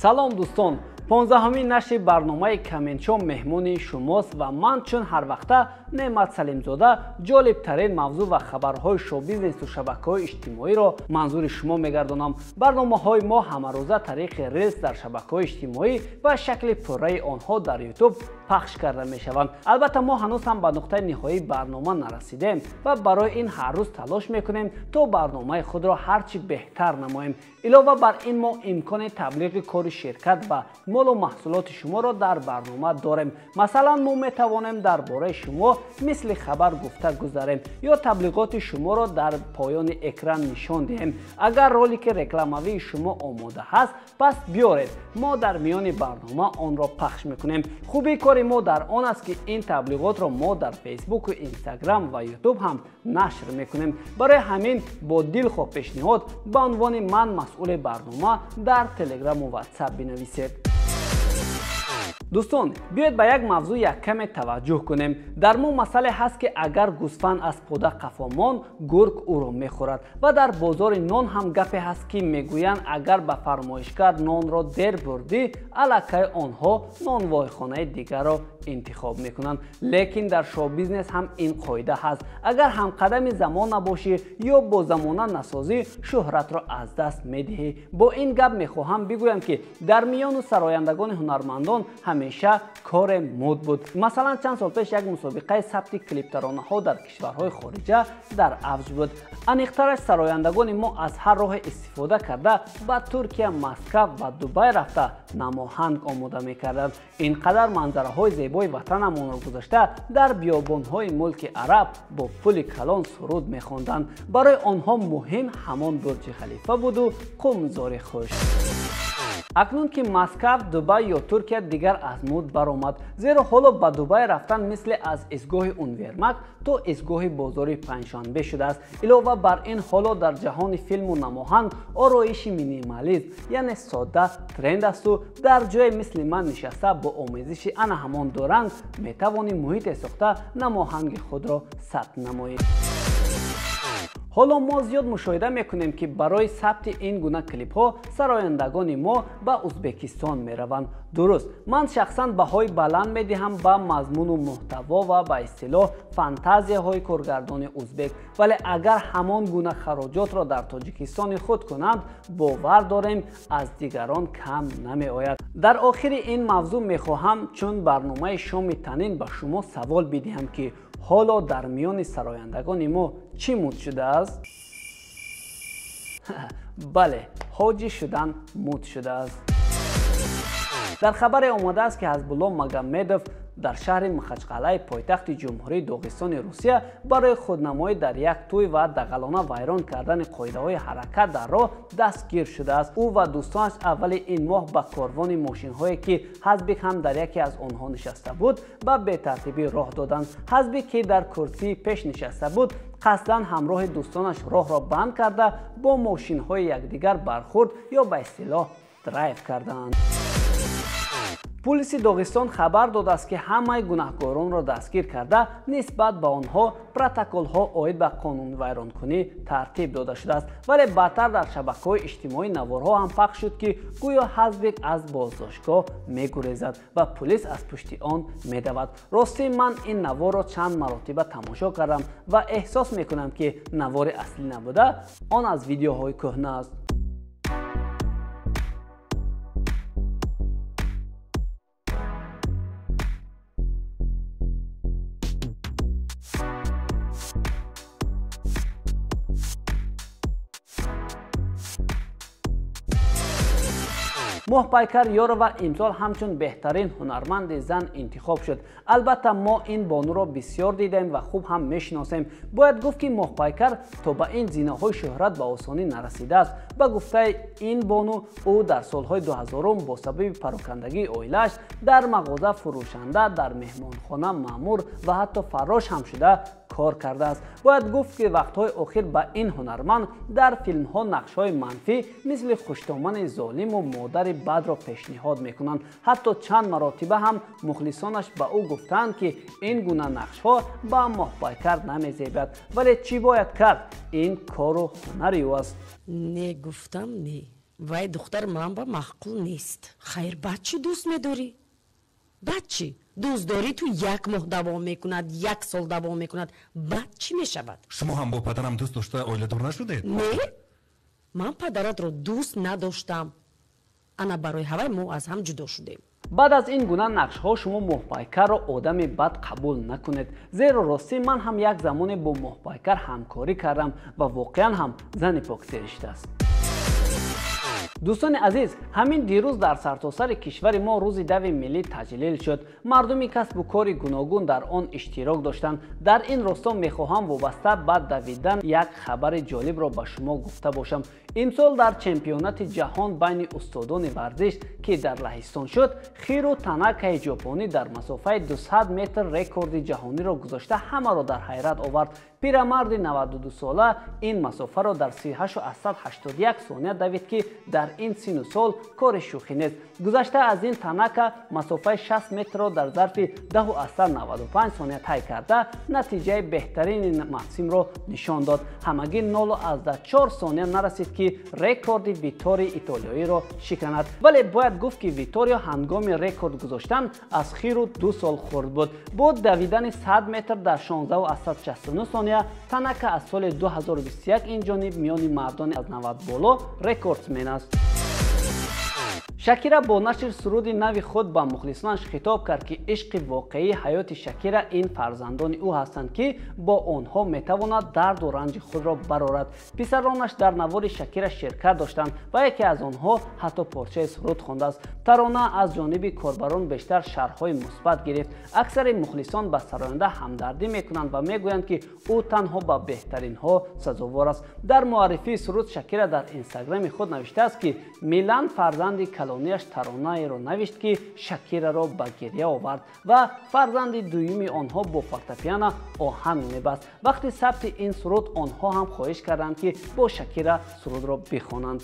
салом дӯстон, 15-ҳамин нашри барномаи Коментшо меҳмони шумост ва ман чун ҳар вақта Неъмат Салимзода ҷолибтарин мавзӯъ ва хабарҳои шоу-бизнесу шабакаҳои иҷтимоиро манзури шумо мегардонам. Барномаҳои мо ҳамарӯза тариқи рилс дар шабакаҳои иҷтимоӣ ва шакли пурраи онҳо дар YouTube пахш карда мешаванд. Албатта мо ҳанӯз ҳам ба нуқтаи ниҳоии барнома нарасидем ва барои ин ҳар рӯз талош мекунем то барномаи худро ҳарчи беҳтар намоем. Илова бар ин мо имкони таблиғи кори ширкат ва молу маҳсулоти шуморо дар барнома дорем. Масалан, мо метавонем дар бораи шумо мисли хабар гуфта гузарем ё таблиғоти шуморо дар поёни экран нишон диҳем. Агар ролики рекламавии шумо омода ҳаст, пас биёред, мо дар миёни барнома онро пахш мекунем. Хубии кори мо дар он аст ки ин таблиғотро мо дар Фейсбуку, Инстаграм ва Ютуб ҳам нашр мекунем. Барои ҳамин бо дилхоҳ пешниҳод ба унвони ман масъули барнома дар Телеграму WhatsApp бинависед. дӯстон, биёед ба як мавзӯъ яккаме таваҷҷӯҳ кунем. Дар мо масъале ҳаст ки агар гӯсфанд аз пуда қафо монд, гург ӯро мехӯрад. Ва дар бозори нон ҳам гапе ҳаст ки мегӯянд агар ба фармоишгар нонро дер бурдӣ, аллакай онҳо нонвойхонаи дигарро интихоб мекунанд. Лекин дар шоу-бизнес ҳам ин қоида ҳаст. Агар ҳамқадами замон набошӣ ё бо замона насозӣ, шӯҳратро аз даст медиҳӣ. Бо ин гап мехоҳам бигӯям ки дар миёну сарояндагони ҳунармандон ҳамеша коре мод буд. Масалан, чанд сол пеш як мусобиқаи сабти клиптаронаҳо дар кишварҳои хориҷа дар авҷ буд. Аниқтараш сарояндагони мо аз ҳар роҳе истифода карда ба Туркия, Москав ва Дубай рафта намоҳанг омода мекарданд. Ин қадар манзараҳои зебои ватанамонро гузашта дар биёбонҳои мулки араб бо пули калон суруд мехонданд. Барои онҳо муҳим ҳамон бурҷи халифа буду қумзори хуш. акнун ки Москав, Дубай ё Туркия дигар аз муд баромад, зеро ҳоло ба Дубай рафтан мисли аз изгоҳи Универмаг то изгоҳи бозори Панҷшанбе шудааст. Илова бар ин ҳоло дар ҷаҳони филму намоҳанг ороиши минимализм, яъне содда тренд асту дар ҷое мисли ман нишаста бо омезиши ана ҳамон ду ранг метавонӣ муҳите сохта намоҳанги худро сабт намоед. ҳоло мо зиёд мушоҳида мекунем ки барои сабти ин гуна клипҳо сарояндагони мо ба Узбекистон мераванд. дуруст, ман шахсан баҳои баланд медиҳам ба мазмуну муҳтаво ва ба истилоҳ фантазияҳои коргардони узбек, вале агар ҳамон гуна хароҷотро дар Тоҷикистони худ кунанд, бовар дорем аз дигарон кам намеояд. дар охири ин мавзӯъ мехоҳам чун барномаи шоми танин ба шумо савол бидиҳам ки ҳоло дар миёни сарояндагони мо чӣ муд шудааст? бале, ҳоҷӣ шудан муд шудааст. дар хабаре омадааст ки Ҳазбулло Магомедов дар шаҳри Махачқалаи пойтахти ҷумҳурии Доғистони Русия барои худнамоӣ дар як тӯй ва дағалона вайрон кардани қоидаҳои ҳаракат дар роҳ дастгир шудааст. ӯ ва дӯстонаш аввали ин моҳ ба корвони мошинҳое ки ҳазбик ҳам дар яке аз онҳо нишаста буд, ба бетартибӣ роҳ доданд. ҳазбик ки дар курсии пеш нишаста буд, қасдан ҳамроҳи дӯстонаш роҳро банд карда бо мошинҳои якдигар бархӯрд ё ба истилоҳ драйв карданд. Пулиси Доғистон хабар додааст ки ҳамаи гунаҳкоронро дастгир карда, нисбат ба онҳо протоколҳо оид ба қонунивайронкунӣ тартиб дода шудааст. Вале баъдтар дар шабакаҳои иҷтимоӣ наворҳо ҳам пахш шуд ки гӯё ҳазбик аз боздоштгоҳ мегурезад ва пулис аз пушти он медавад. Рости ман ин наворро чанд маротиба тамошо кардам ва эҳсос мекунам ки навори аслӣ набуда, он аз видеоҳои кӯҳна аст. моҳпайкар Ёрова имсол ҳамчун беҳтарин ҳунарманди зан интихоб шуд. Албатта мо ин бонуро бисёр дидем ва хуб ҳам мешиносем. Бояд гуфт ки моҳпайкар то ба ин зинаҳои шӯҳрат ба осонӣ нарасидааст. Ба гуфтаи ин бону, ӯ дар солҳои 2000 бо сабаби парокандагии оилааш дар мағоза фурӯшанда, дар меҳмонхона маъмур ва ҳатто фаррош ҳам шуда کار کرده است. باید گفت که وقتهای اخیر به این هنرمند در فیلم ها نقش‌های منفی مثل خوش‌دامن ظالم و مادر بد را پیشنهاد میکنند. حتی چند مرتبه هم مخلصانش به او گفتند که این گونه نقش‌ها به ماه پیکر نمی‌زیبد. ولی چی باید کرد؟ این کار و هنری او است. نه گفتم نه. وای دختر من با معقول نیست. خیر بچه دوست می‌داری؟ بچه دوست داری تو یک ماه دوام میکند، یک سال دوام میکند، بعد چی میشود؟ شما هم با پدرم دوست داشته اوله دار نشدید؟ نه من پدرت رو دوست نداشتم. انا برای هوای ما از هم جدا شدیم. بعد از این گونه نقش ها شما ماه را آدم بد قبول نکنید. زیرا راستی من هم یک زمان با ماه همکاری کردم و واقعا هم زن پاک سرشته است. دوستان عزیز، همین دیروز در سرتاسر کشور ما روز دو ملی تجلیل شد. مردمی کسب و کار گوناگون در آن اشتراک داشتند. در این راستا میخواهم وابسته به دویدن یک خبر جالب را به شما گفته باشم. امسال در چمپیونات جهان بین استادان ورزش که در لهستان شد، خیرو تاناکای ژاپنی در مسافت 200 متر رکورد جهانی را گذاشته همه را در حیرت آورد. پیرمرد 92 ساله این مسافت را در 3881 ثانیه دوید که در این سن و سال کار شوخی نیست. گذشته از این تاناکا مسافت 60 متر را در ظرف 10.95 ثانیه طی کرده نتیجه بهترین مقسیم را نشان داد. همگی 0.4 ثانیه نرسید که رکورد ویتوری ایتالیایی را شکند. ولی باید گفت که ویتوریا هنگام رکورد گذاشتن از خیرو 2 سال خورد بود. با دویدن 100 متر در 16.69 ثانیه تاناکا از سال 2021 این جانب میان مردان از 90 بالا رکوردمن است. شکیرا با نشر سرود نو خود با مخلصانش خطاب کرد که عشق واقعی حیات شکیرا این فرزندان او هستند که با آنها میتواند درد و رنج خود را برآورد. پسرانش در نوار شکیرا شرکت داشتند و یکی از آنها حتی پارچه سرود خوانده است. ترانه از جانب کاربران بیشتر شرح‌های مثبت گرفت. اکثر مخلصان به سراینده همدردی میکنند و میگویند که او تنها با بهترین ها سزاوار است. در معرفی سرود شکیرا در اینستاگرام خود نوشته است که میلان فرزند کلونیش ترانه را نوشت که شکیرا را به گریه آورد و فرزند دومی آنها با فورتپیانو آهنگ میبست. وقتی ثبت این سرود آنها هم خواهش کردند که با شکیرا سرود را بخوانند.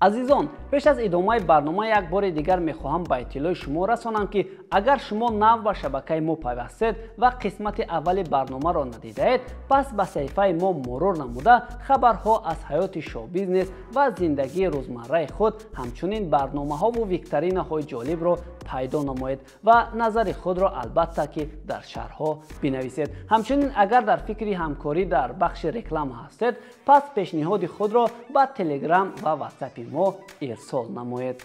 عزیزان، پیش از ادامه برنامه یک بار دیگر میخواهم به اطلاع شما رسانم که اگر شما نو به شبکه ما پیوستید و قسمت اول برنامه را ندیدید، پس به صفحه ما مرور نموده خبرها از حیات شو بیزنس و زندگی روزمره خود همچنین برنامه ها و ویکترینه های جالب را پیدا نمایید و نظر خود را البته که در شرح‌ها بنویسید. همچنین اگر در فکر همکاری در بخش رکلام هستید، پس پیشنهاد خود را به تلگرام و واتساپ ما ارسال نمایید.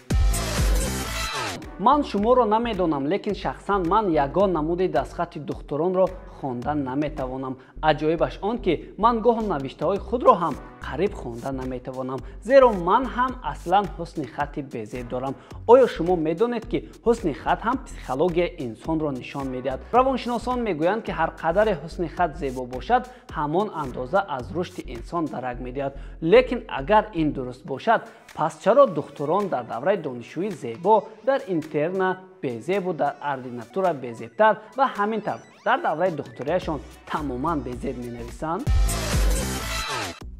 من شما را نمیدانم، لیکن شخصا من یگان نمود دستخط دختران را خواندن نمیتوانم. عجایبش آن که من گاه نوشته های خود را هم قریب خواندن نمیتوانم، زیرا من هم اصلا حسن خط بی‌زیب دارم. آیا شما میدانید که حسن خط هم پسیکولوژی انسان را نشان میدهد؟ روانشناسان میگویند که هر قدر حسن خط زیبا باشد، همان اندازه از رشد انسان درک میدهد. لیکن اگر این درست باشد، پس چرا دختران در دوره دانشجویی زیبا، در اینترن بیزیب و در اردیناتور بیزیبتر و همینطور در دوره دکتریشان تماما بیزیب می نویسند؟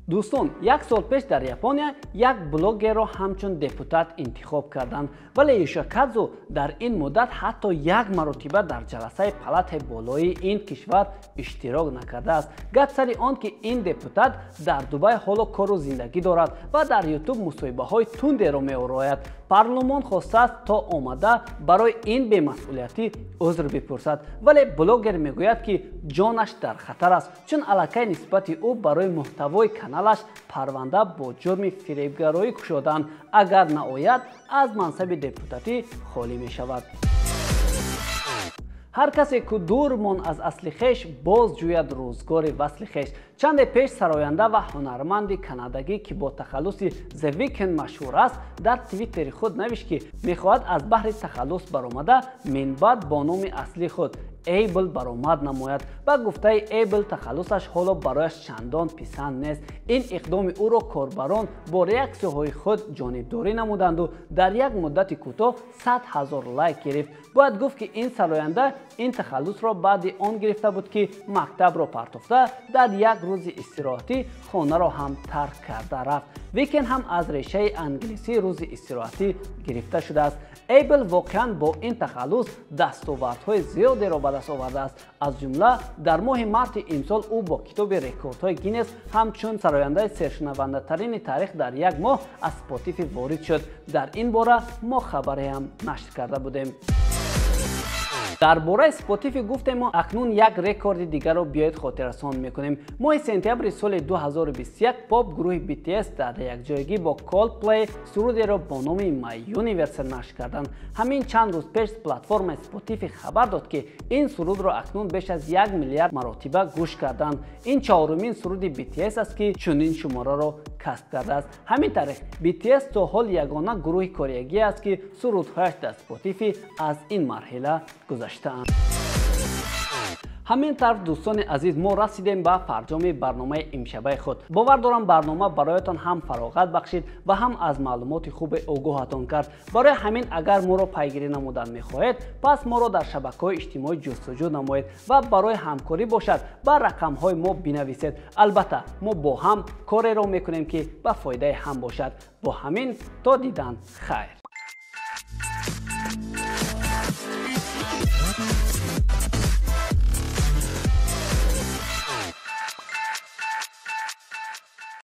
دوستان، یک سال پیش در ژاپن یک بلاگر را همچون دپوتات انتخاب کردند، ولی یوشیکادزو در این مدت حتی یک مرتبه در جلسه پالات بالای این کشور اشتراک نکرده است. گپ سر آن که این دپوتات در دبی حالا کار و زندگی دارد و در یوتیوب مصاحبه های تندی را می‌آراید. پارلمان خواسته است تا آمده برای این بی‌مسئولیتی عذر بپرسد، ولی بلاگر میگوید که جانش در خطر است، چون علاقه نسبت او برای محتوای کانالش پرونده با جرم فریبگرایی گشودند. اگر نآید از منصب دپوتاتی خالی می شود. هر کسی که دور من از اصل خیش باز جوید روزگار وصل خیش. چند پیش سراینده و هنرمند کانادایی که با تخلص The Weeknd مشهور است، در توییتر خود نوشت که میخواهد از بحر تخلص برآمده من بعد با نام اصلی خود ایبل برآمد نماید و گفته ایبل تخلصش حالا برایش چندان پسند نیست. این اقدام او را کاربران با ریاکسیون‌های خود جانبداری نمودند و در یک مدت کوتاه 100,000 لایک گرفت. باید گفت که این سراینده این تخلص را بعد آن گرفته بود که مکتب را پرتافته در یک روز استراحتی خانه را هم ترک کرده رفت. ویکند هم از ریشه انگلیسی روز استراحتی گرفته شده است. ایبل واقعا با این تخلص دستاوردهای زیادی را به دست آورده است. از جمله در ماه مارس امسال او با کتاب رکوردهای گینس همچون سراینده سرشنونده ترین تاریخ در یک ماه از اسپاتیفی وارد شد. در این باره ما خبری هم نشر کرده بودیم. درباره اسپاتیفی گفتیم ما اکنون یک رکورد دیگر را بیاید خاطررسان میکنیم. ماه سپتامبر سال 2021 پاپ گروه BTS در یک جایگی با کولدپلی سرودی را با نام My Universe نشر کردند. همین چند روز پیش پلتفرم اسپاتیفی خبر داد که این سرود را اکنون بیش از 1 میلیارد مرتبه گوش کردند. این چهارمین سرود BTS است که چنین شماره را کسب کرده است. همین طریق BTS تا حال یگانه گروه کورگی است که سرودهایش در اسپاتیفی از این مرحله گذشته‌اند. همین طرف دوستان عزیز ما رسیدیم به فرجام برنامه امشبه خود. باور دارم برنامه برایتان هم فراغت بخشید و هم از معلومات خوب آگاهتان کرد. برای همین اگر ما را پیگیری نمودن می‌خواهید پس ما را در شبکه‌های اجتماعی جستجو نمایید و برای همکاری باشد بر رقم‌های ما بنویسید. البته ما با هم کاری را می‌کنیم که به فایده هم باشد. با همین تا دیدن خیر.